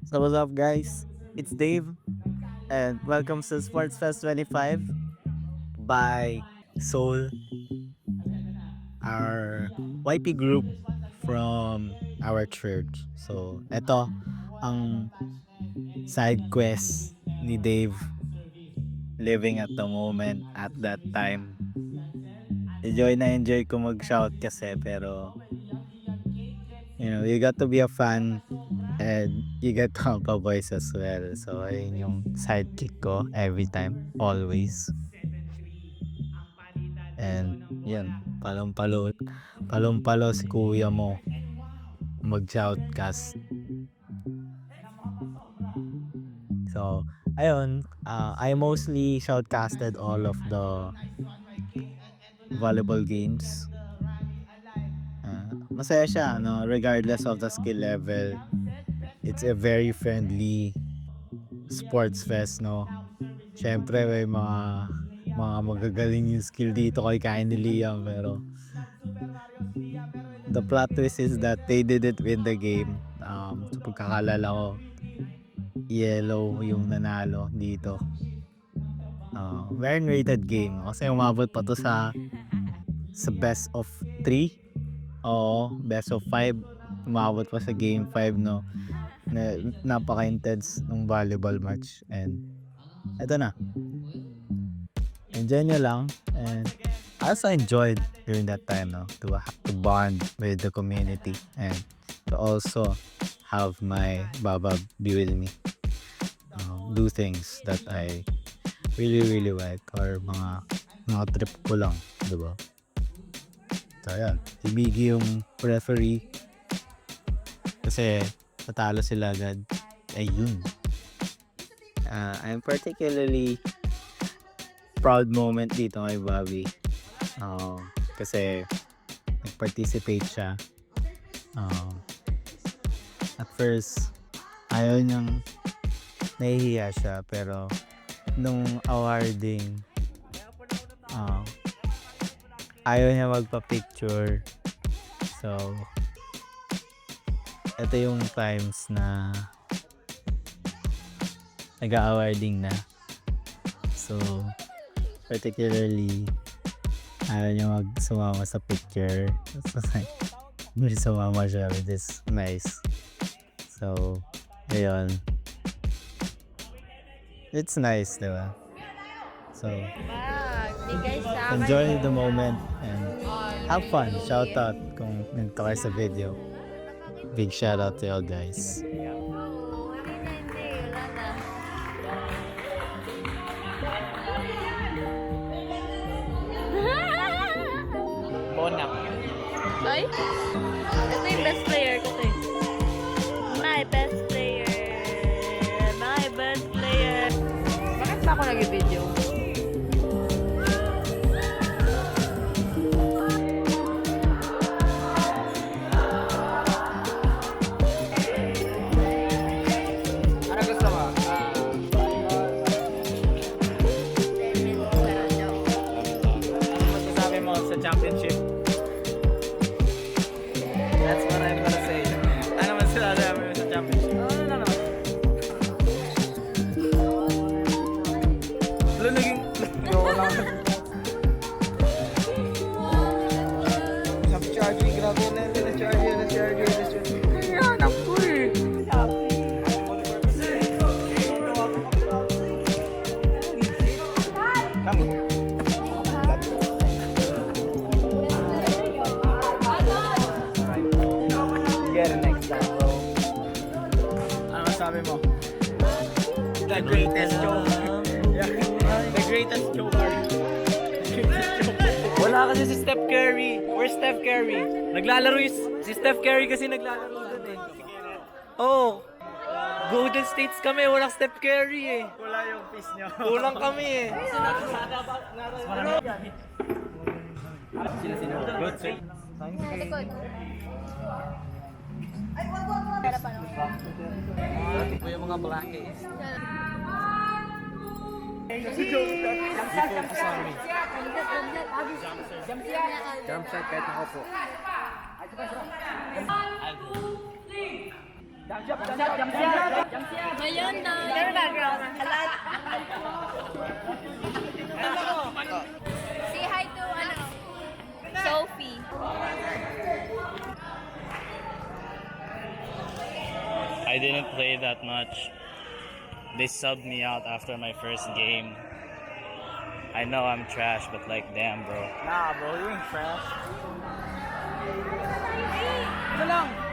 So what's up guys? It's Dave and welcome to Sports Fest 25 by Soul, our YP group from our church. So eto ang side quest ni Dave living at the moment at that time. Enjoy ko mag-shout kasi pero you got to be a fan and you get to have a voice as well. So ayun yung sidekick ko every time, always. And yun, palong-palo si kuya mo mag-shoutcast. So, ayun, I mostly shoutcasted all of the volleyball games. Masaya siya, no? Regardless of the skill level. It's a very friendly sports fest, no? Siyempre, may mga magagaling yung skill dito kay Kain ni Liam, pero the plot twist is that they didn't win the game. Sa pagkakalala ko, yellow yung nanalo dito. Very rated game. Kasi umabot pa to sa best of 3. Oo, best of 5. Umabot pa sa game 5, no? Napaka-intense ng volleyball match. And eto na. Enjoy nyo lang. And I also enjoyed during that time, no? To bond with the community. And to also have my Baba be with me. Do things that I really like or mga trip ko lang, diba? So ayan, si Biggie yung referee kasi natalo sila agad. Ayun. I'm particularly proud moment dito kay Bobby. Kasi nag-participate siya. At first, ayaw niyang nahihiya siya pero nung awarding ayaw niya magpa-picture. So ito yung times na nag-awarding na. So particularly ayaw niya sumama sa picture. So like sumama siya, which is nice. So ayun, it's nice, diba? So, enjoy the moment and have fun. Shout out kung nagka kayo sa video. Big shout out to y'all guys. Bonap. Ay? Ito yung best player ko to eh. My best player. My best player. Bakit ba ako nag-video? Ano gusto mo? Ano masasabi mo sa championship? That's what I'm gonna say. Ano masasabi mo sa championship? Ano? Ano naging... Sabi-charge, grabe na yun. Na-charge. Yan, ako eh. Get it next time, bro. Ano sabi mo? The greatest joker. The greatest joker. Wala kasi si Steph Curry. Where's Steph Curry? Naglalaro si Steph Curry kasi naglalaro doon eh. Oh. Golden States kami, walang Steph Curry eh. Wala yung piece nyo. Kulang kami eh. Sila. Good, sir. Likod. Ito yung mga blankets. Jump shot kahit nakaupo. Ayun na. Pero background. Halat. Say hi to, Sophie. I didn't play that much. They subbed me out after my first game. I know I'm trash, but like, damn, bro. Nah, bro, you ain't trash. Ito lang.